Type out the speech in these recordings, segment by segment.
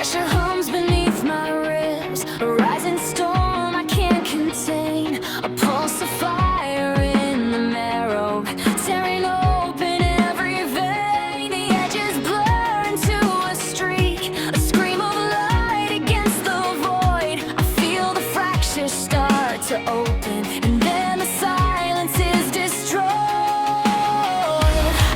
Pressure hums beneath my ribs, a rising storm I can't contain, a pulse of fire in the marrow, tearing open every vein. The edges blur into a streak, a scream of light against the void. I feel the fractures start to open, and then the silence is destroyed.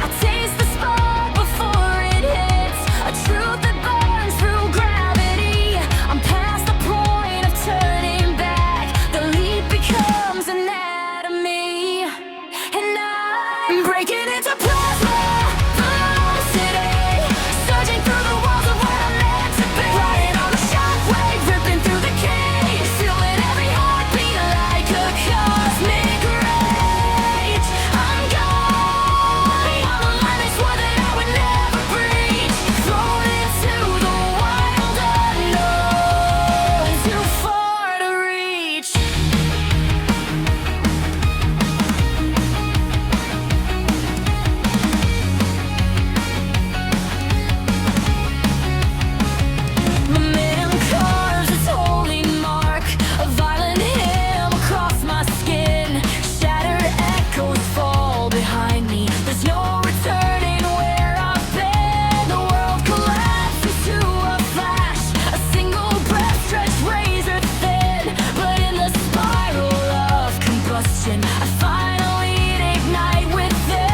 I taste the spark before it hits, a truth that burns through gravity. I'm past the point of turning back, the leap becomes anatomy, and I'm breaking into plasma velocity, surging through the walls of what I'm meant to be. Riding on the shockwave, ripping through the cage, feeling every heartbeat like a cosmic rage. I'm gone beyond the line they swore that I would never breach, thrown into the wild unknown, too far to reach. Momentum carves its holy mark, a violent hymn across my skin. Shattered echoes fall behind me, there's no returning where I've been. The world collapses to a flash, a single breath stretched razor thin. But in the spiral of combustion, I finally ignite within.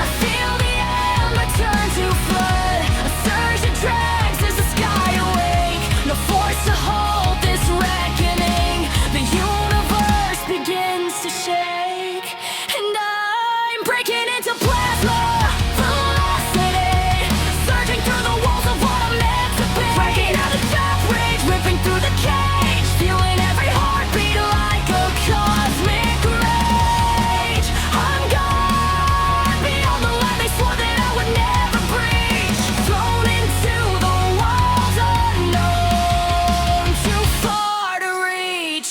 I feel the ember turn to flood, a surge that drags as the sky awake. No force to hold this reckoning, the universe begins to shake, and I'm breaking into plasma velocity, surging through the walls of what I'm meant to be. Breaking out of death rage, ripping through the cage, feeling every heartbeat like a cosmic rage. I'm gone beyond the line they swore that I would never breach, thrown into the wild unknown, too far to reach.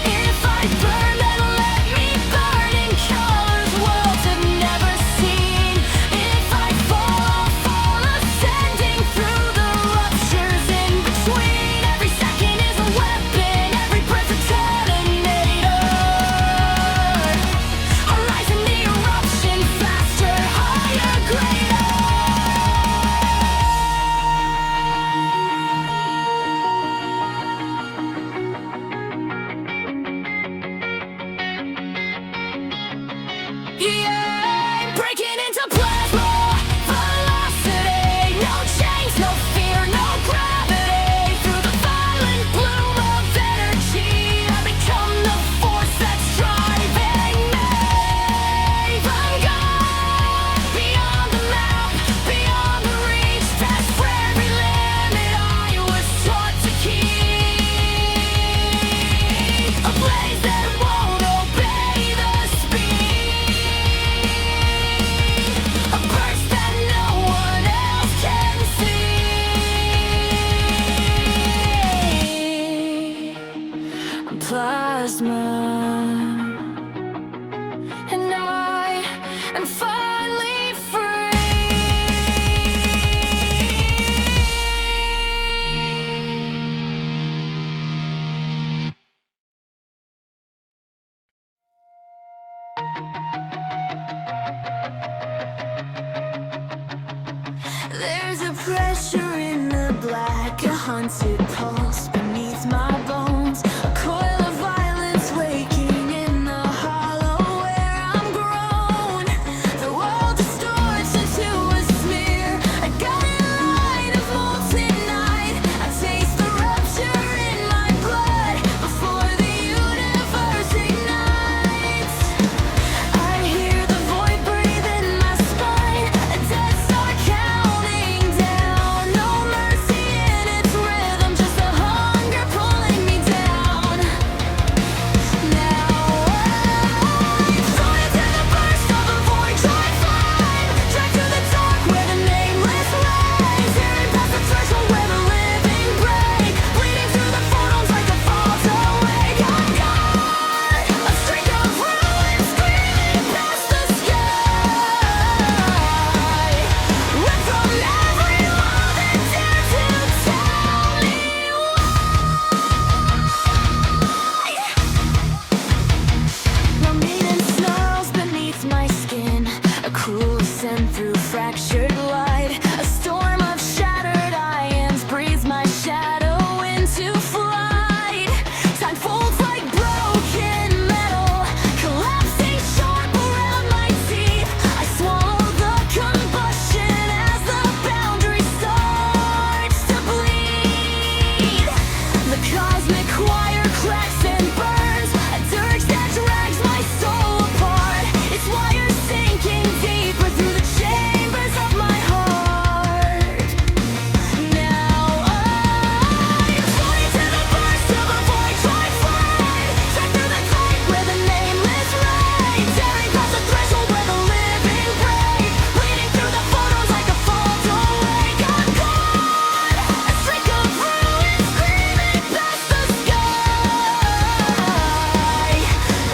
If I burn, then let me burn in colors worlds have never seen. If I fall, I'll fall, ascending through the ruptures in between. Every second is a weapon, every breath's a detonator. I rise in the eruption, faster, higher, greater. Yeah, breaking into plasma velocity, no chains, no fear, no gravity. Through the violent bloom of energy, I become the force that's driving me. I'm gone beyond the map, beyond the reach, past every limit I was taught to keep. A blaze that won't obey the speed, a burst that no one else can see. I'm plasma, and I am finally free. There's a pressure in the black, a haunted pulse beneath my bones, a coil of violence waking in the hollow where I'm grown. The world distorts into a smear, a guiding light of molten night. I taste the rupture in my blood before the universe ignites. I hear the void breathe in my spine, a dead star counting down. No mercy in its rhythm, just a choir cracks and burns, a dirge that drags my soul apart. It's why you're sinking deeper through the chambers of my heart. Now I'm flying to the burst of a void, try fly, track through the crack where the nameless reign, tearing across the threshold where the living break, bleeding through the photos like a fault awake. I'm gone, a streak of ruin screaming past the sky,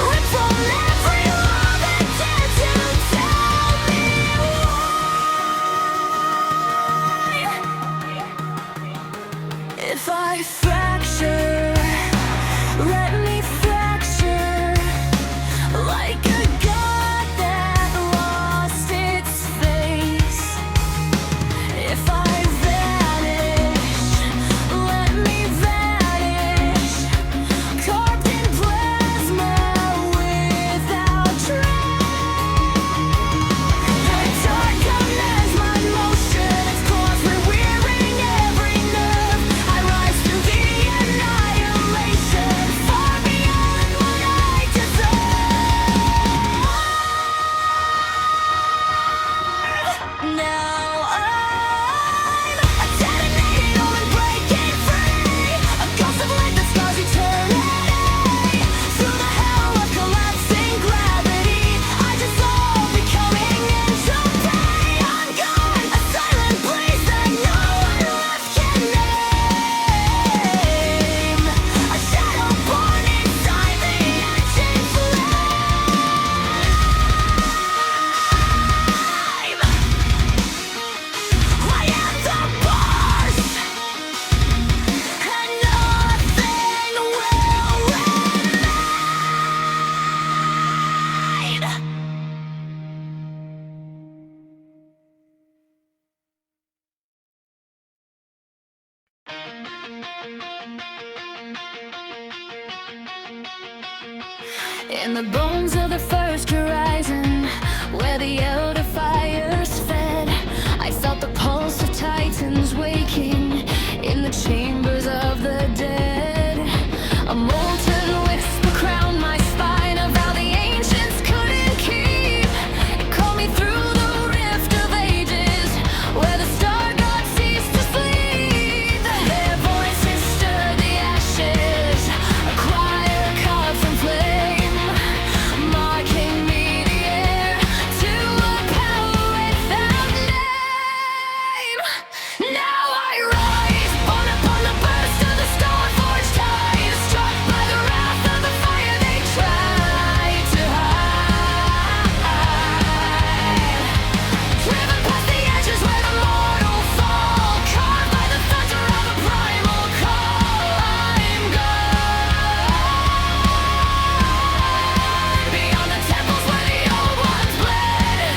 ripped from every law that dared to tell me why. If I fracture, let me fracture like a god that lost its face. If I vanish, let me vanish, carved in plasma without trace. The dark commands my motion, its claws rewearing every nerve. I rise through the annihilation, far beyond what I deserve. Now I'm a detonating omen breaking free, a ghost of light that scars eternity. Through the hell of collapsing gravity, I dissolve, becoming into prey. I'm gone, a silent place that no one left can name, a shadow born inside the ancient flame. I am the burst, and nothing will remain. In the bones of the first horizon, where the elder fires fed, I felt the pulse of titans waking in the chambers of the dead. A molten whisper crowned my spine of how the ancients couldn't keep. It called me through the rift of ages, where the star god ceased to sleep. Their voices stirred the ashes, a choir carved from flame, marking me the heir to a power without name. Now I rise, born upon the burst of the star-forged tide, struck by the wrath of the fire they tried to hide. Driven past the edges where the mortal fall, carved by the thunder of a primal call. I'm gone, beyond the temples where the old ones bled,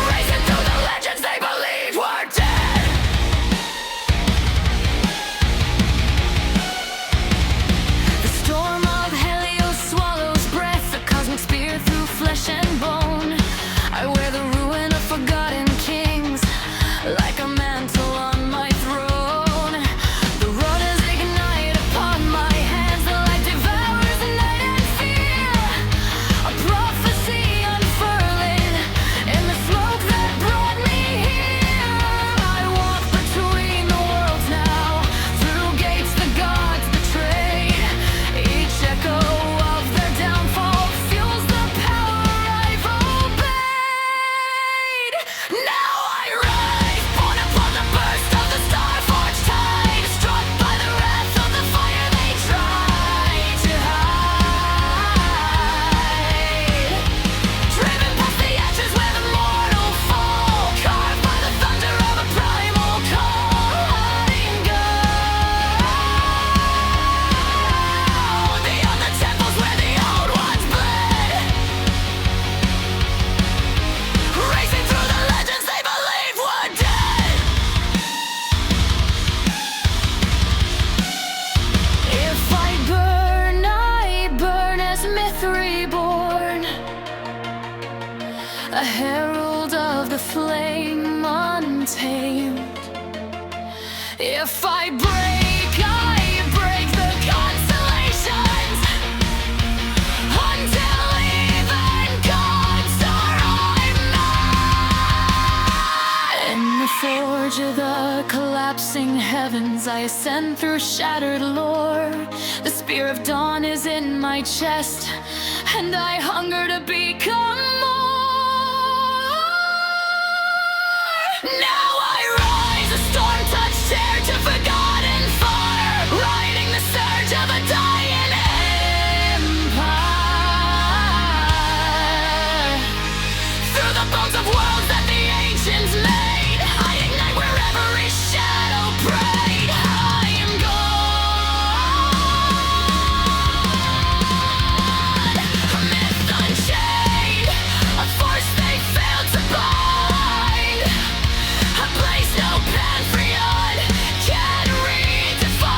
racing through the legends they believed were dead. The storm of Helios swallows breath, a cosmic spear through flesh and bone. I wear the ruin of forgotten kings like a mantle on my throne. The runners ignite upon my hands, the light devours night and fear. A prophecy unfurling in the smoke that brought me here. I walk between the worlds now, through gates the gods betrayed. Each echo of their downfall fuels the power I've obeyed. Now I rise, born upon the burst of the star-forged tide, struck by the wrath of the fire they tried to hide. Driven past the edges where the mortal fall, carved by the thunder of a primal call. I'm gone, beyond the temples where the old ones bled, racing through the legends they believed were dead. If I burn as myth reborn, a herald of the flame untamed. If I break, crossing heavens, I ascend through shattered lore. The spear of dawn is in my chest, and I hunger to become more. Now I rise, a storm-touched tear to forgotten fire, riding the surge of a dying empire. Through the bones of worlds that the ancients made, I ignite where every shadow prayed. I am gone, a myth unchained, a force they failed to bind, a place no pantheon can redefine.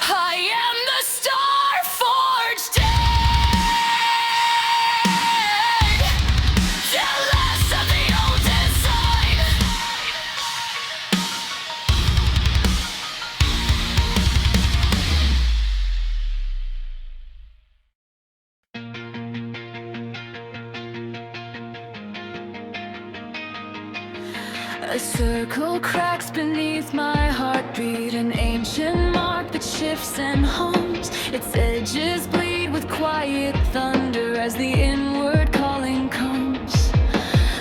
I am the star-forged dead, the last of the old design. A circle cracks beneath my heartbeat, an ancient mark that shifts and hums. Its edges bleed with quiet thunder as the inward calling comes.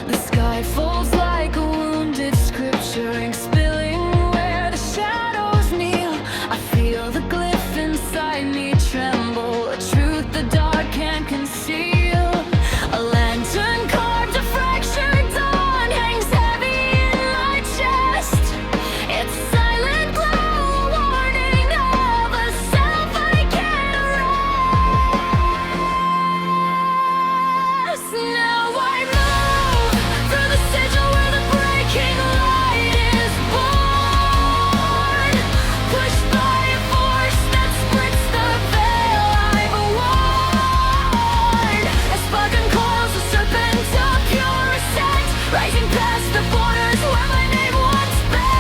The sky falls like a wounded scripture, ink spilling where the shadows kneel. I feel the glyph inside me tremble, a truth the dark can't conceal. A lantern carved a fractured dawn hangs heavy in my chest. Its silent glow, a warning of a self I can't erase. Now I move through the sigil where the breaking light is born, pushed by a force that splits the veil I've worn. A spark uncoils the serpent of pure ascent, rising past the borders where my name once bent.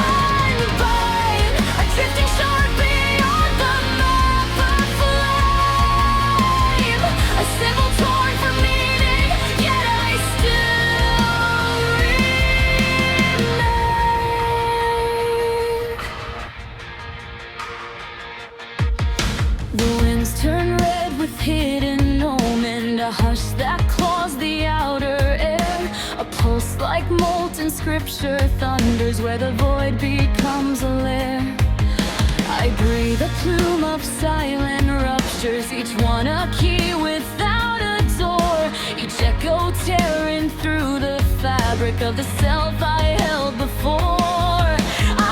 I'm mine, a drifting shard beyond the map of flame, a symbol torn from meaning, yet I still remain. The winds turn red with hidden omen, a hush that claws the outer air. A pulse like molten scripture thunders where the void becomes a lair. I breathe a plume of silent ruptures, each one a key without a door, each echo tearing through the fabric of the self I held before.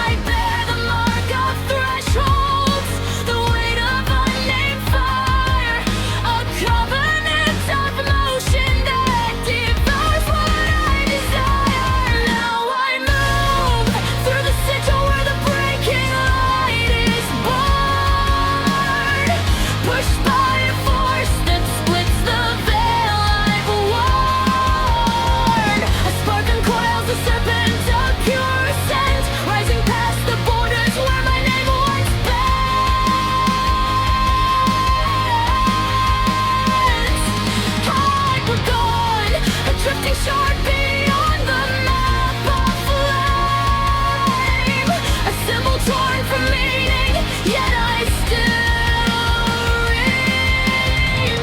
I bear the mark of thresholds, the weight of unnamed fire, a covenant of motion that devours what I desire. Now I move through the sigil where the breaking light is born, pushed by a force that splits the veil I've worn. A spark uncoils the serpent of pure ascent, rising past the borders where my name once bent. I'm gone, a drifting shard beyond the map of flame, a symbol torn from meaning, yet I still remain.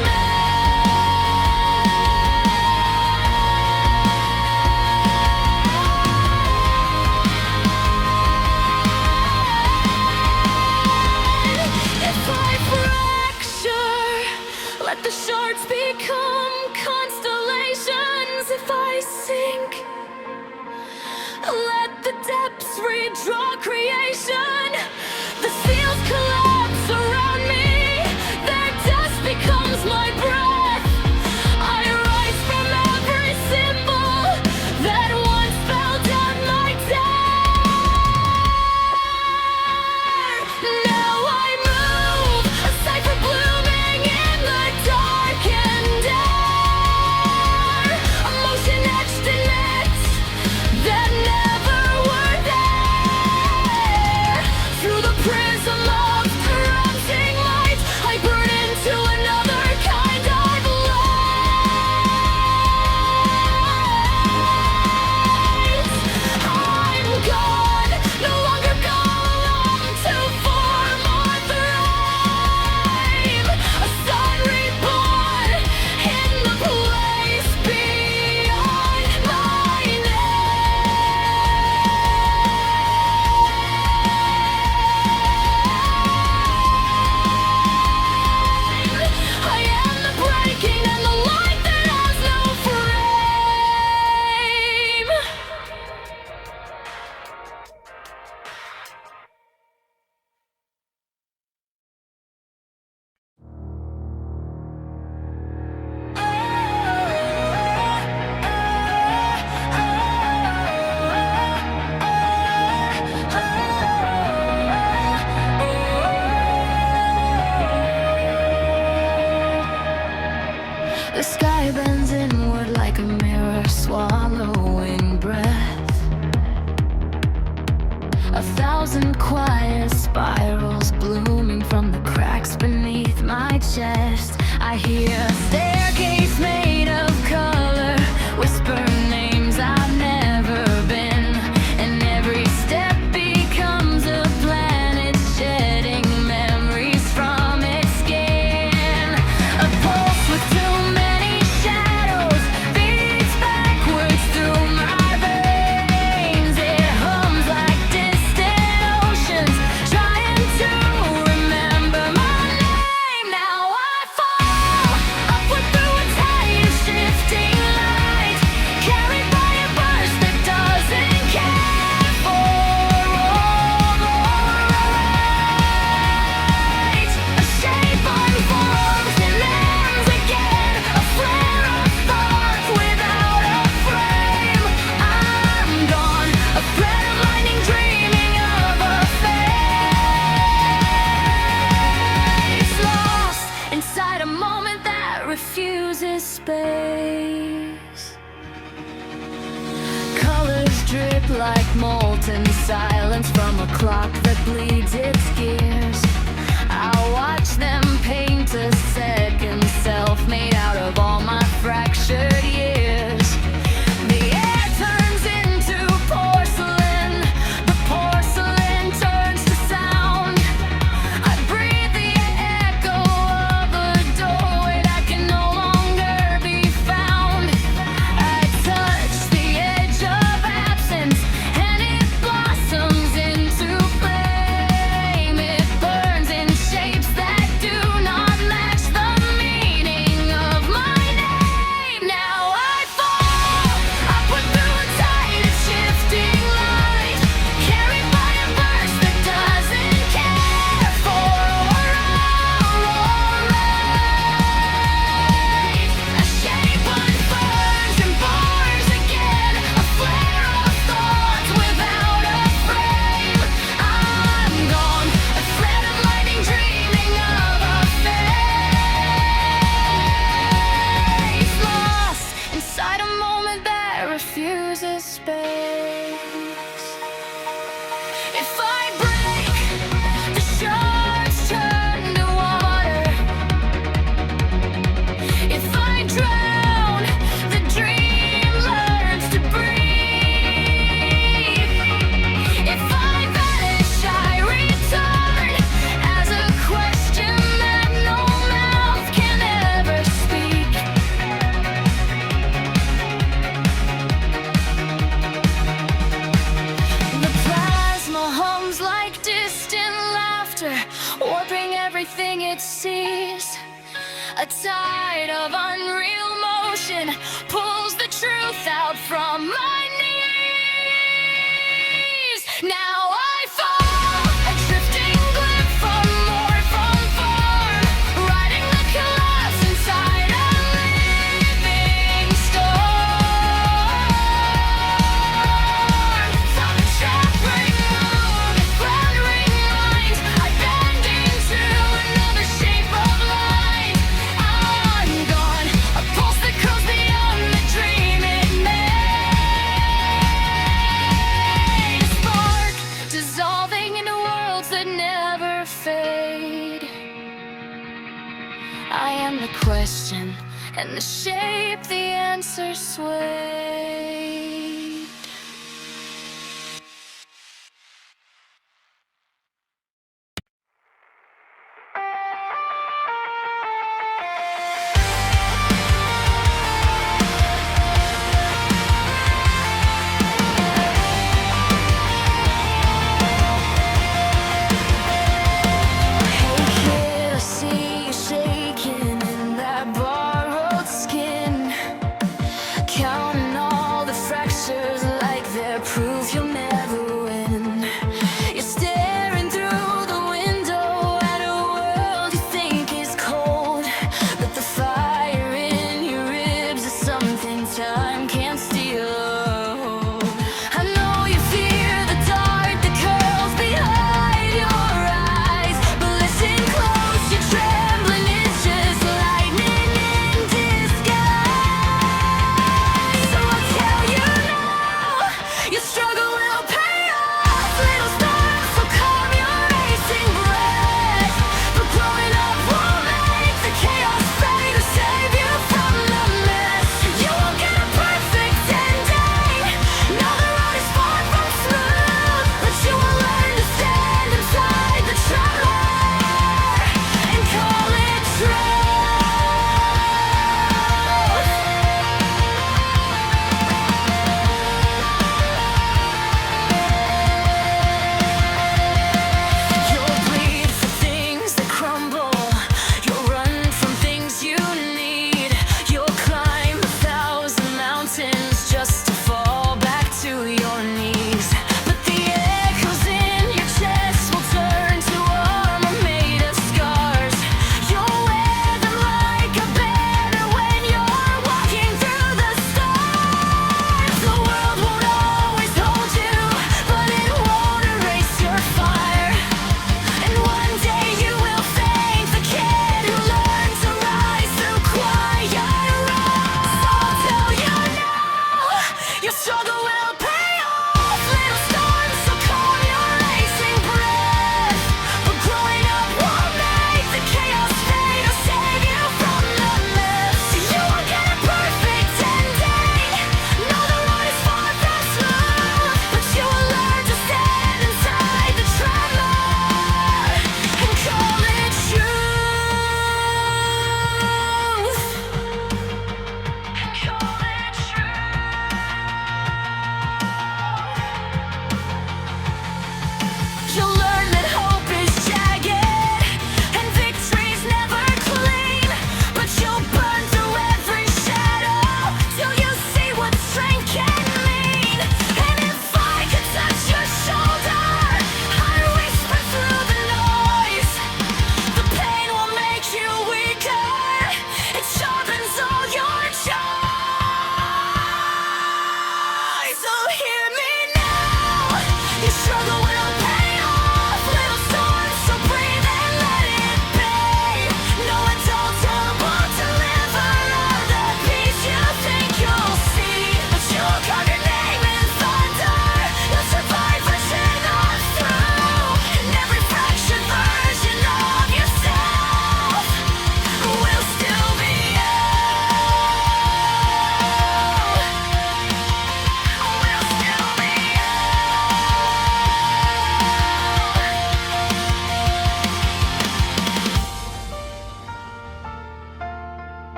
If I fracture, let the shards become constellations. If I sink, let the depths redraw creation. The seals collapse around me, their dust becomes my breath. I rise from every symbol that once spelled out my death. Now I move, a cipher blooming in the dark and air, a motion etched in nets that never were there. space. Colors drip like molten silence from a clock that bleeds its gears. I watch them paint a second self made out of all my fractured years. The air turns into porcelain, the porcelain turns to sound. I breathe the echo of a doorway that can no longer be found. I touch the edge of absence and it blossoms into flame. It burns in shapes that do not match the meaning of my name. Now I fall upward through a tide of shifting light, carried by a burst that doesn't care for or right. A shape unfurls and bars again, a flare of thoughts without a frame. I'm gone, a thread of lightning dreaming of a face, lost inside a moment that refuses space. If I break, the shards turn to water. If I drown, the dream learns to breathe. If I vanish, I return as a question that no mouth can ever speak. The plasma hums like distant laughter, warping everything it sees. A tide of unreal motion pulls the truth out from my knees. Now I fall, a drifting glyph from more from far, riding the collapse inside a living storm. Some sharpering mood, floundering mind, I bend into another shape of light. I'm gone, a pulse that curls beyond the dream it made. A spark dissolving into worlds that never fade. I am the question, and the shape the answer swayed. Hey kid, I see you shaking in that borrowed skin, counting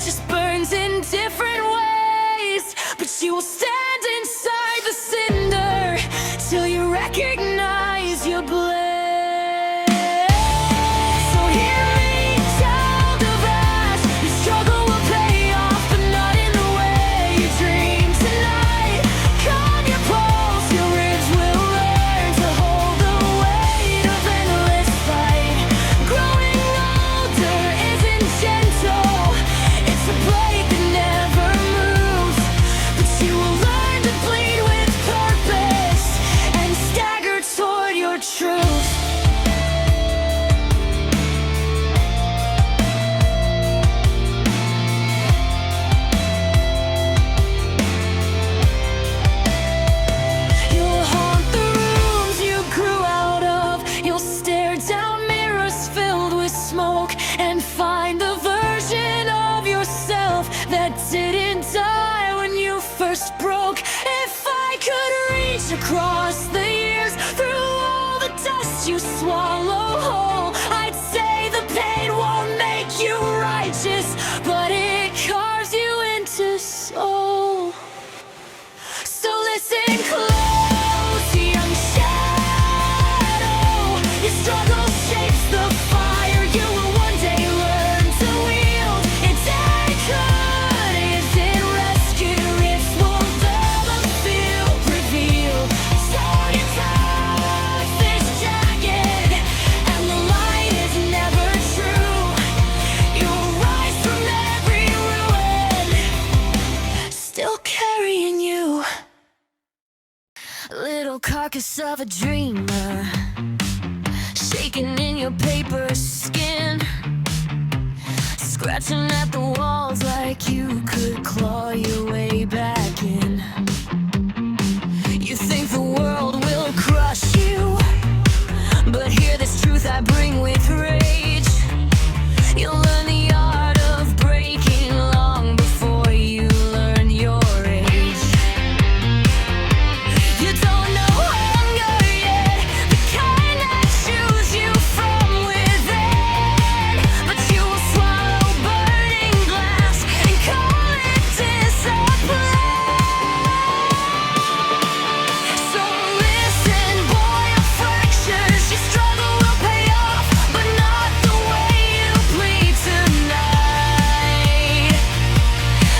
just burns in different ways. But you will stand inside the cinder till you recognize your blaze. So hear me, child of ash. Your struggle will pay off, but not in the way you dream tonight. Calm your pulse, your ribs will learn to hold the weight of endless fight. Growing older isn't gentle, it's a blade that never moves. But you will learn to bleed with purpose and stagger toward your truth. You'll haunt the rooms you grew out of. You'll stare down mirrors filled with smoke and find the version of yourself that didn't die when you first broke. If I could reach across the years through all the dust you swallow whole, I'd say the pain won't make you righteous, but it carves you into soul. So listen close, young shadow. Your struggle shapes the fire you will one day learn to wield. It's anchored, isn't rescued. Rifts will never feel revealed. So your toughest jagged, and the light is never true. You'll rise from every ruin, still carrying you. Little carcass of a dreamer, shaking in your paper skin, scratching at the walls like you could claw your way back in. You think the world will crush you, but hear this truth I bring with rage. You'll learn the art of breaking long before you learn your age. You don't know hunger yet, the kind that chews you from within. But you will swallow burning glass and call it discipline. So listen, boy of fractures, your struggle will pay off, but not the way you bleed tonight.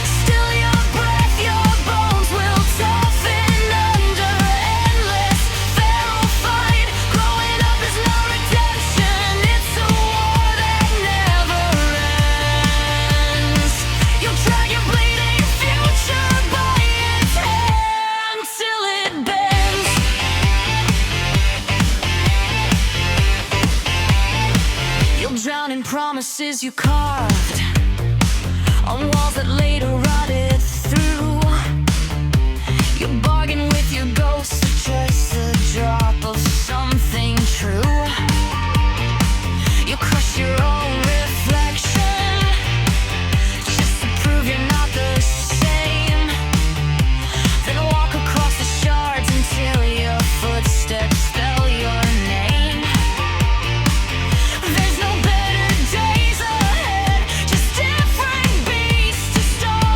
Still your breath, your bones will toughen under endless feral fight. Growing up is no redemption, it's a war that never ends. You'll drag your bleeding future by its hand till it bends. You'll drown in promises you carved on walls that later rotted through. You bargain with your ghost to just a drop of something true. You crush your own reflection just to prove you're not the same. Then walk across the shards until your footsteps spell your name. There's no better days ahead, just different beasts to start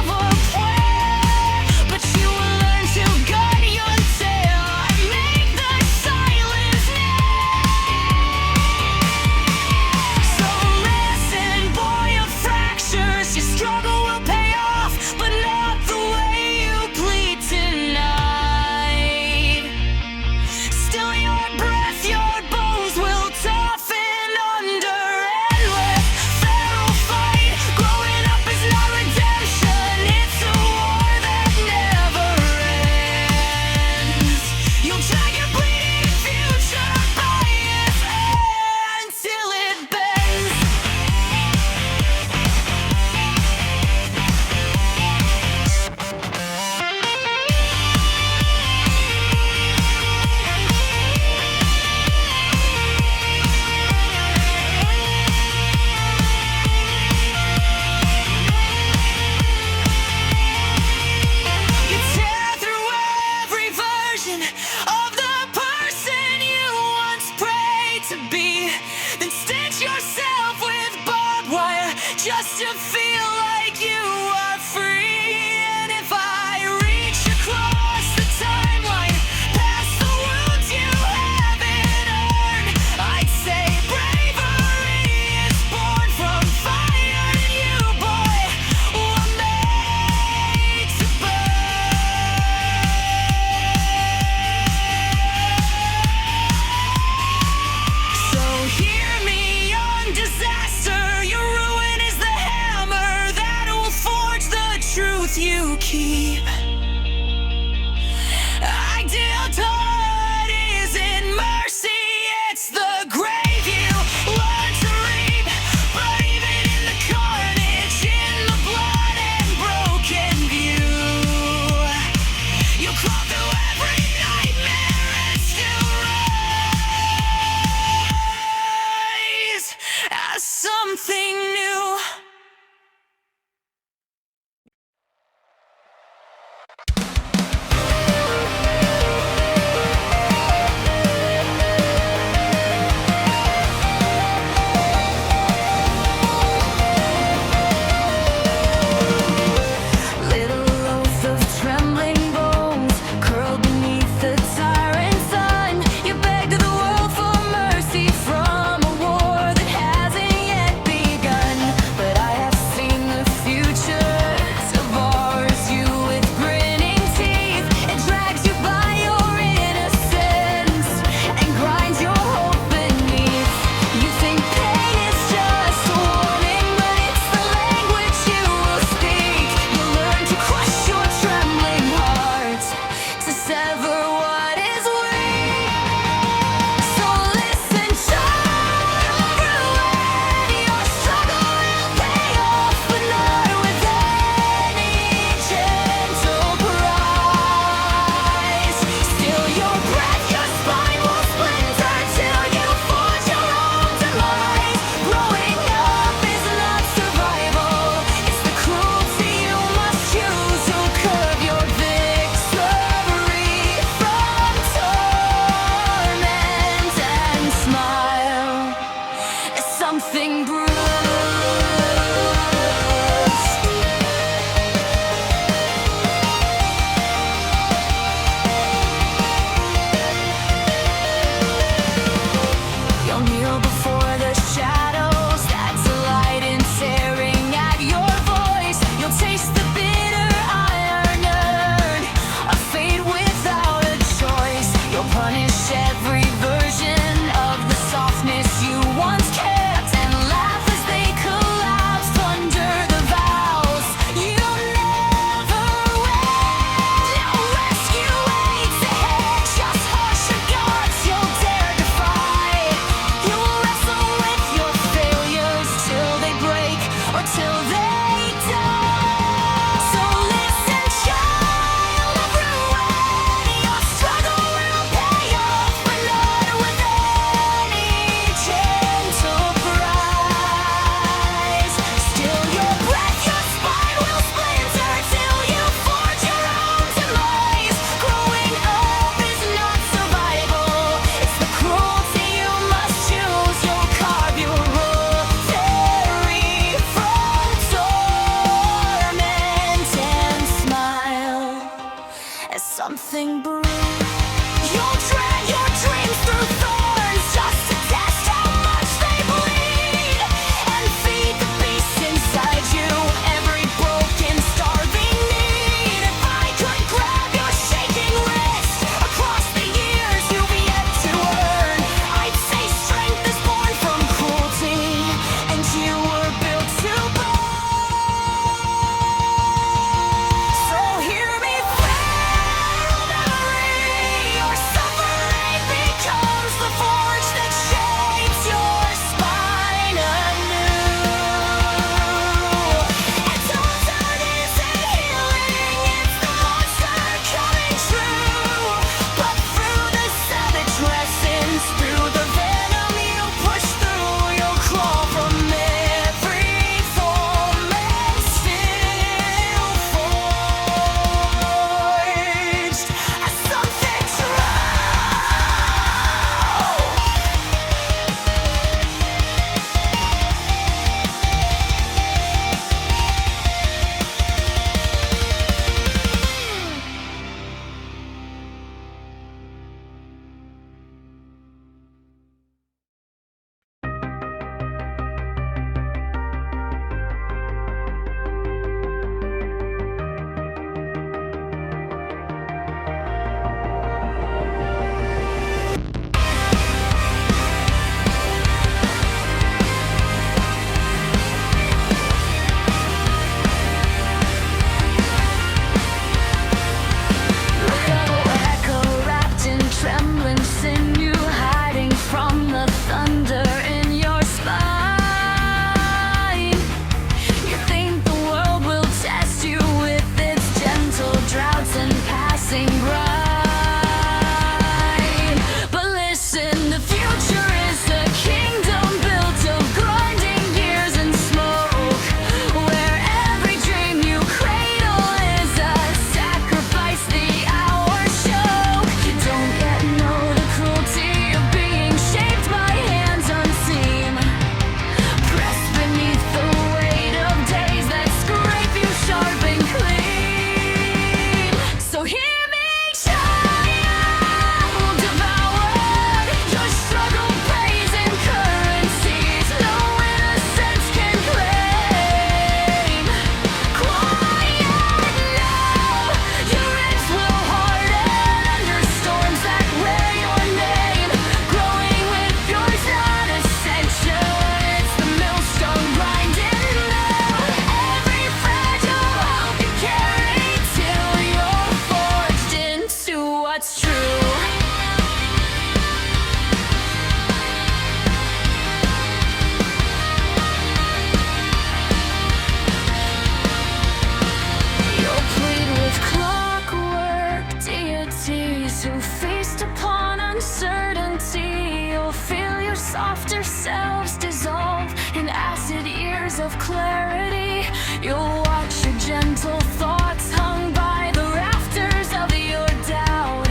empty. You'll feel your softer selves dissolve in acid years of clarity. You'll watch your gentle thoughts hung by the rafters of your doubt,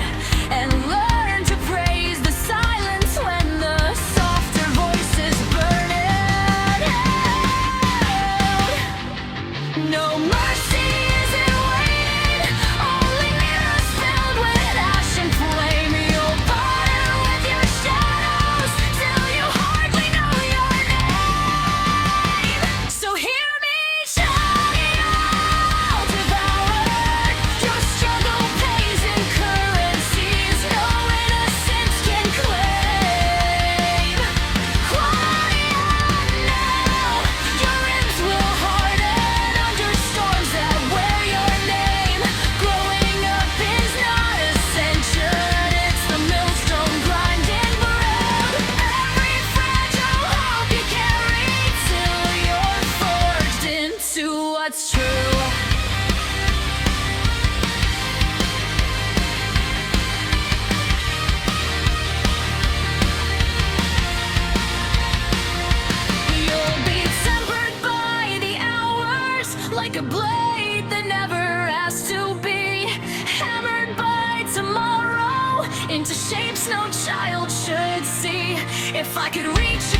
and learn to praise the silence when the softer voices burn it out. No mercy isn't waiting, only mirrors filled with ash and flame. You'll partner with your shadows till you hardly know your name. So hear me shouting out, devourer. Your struggle pays in currencies no innocence can claim. Quiet now, your ribs will harden under storms that wear your name. Growing up is not ascension, it's the millstone grinding brood. Every fragile hope you carry till you're forged into what's true. You'll be tempered by the hours, like a blade that never has to be hammered by tomorrow into shapes no child should see. If I could reach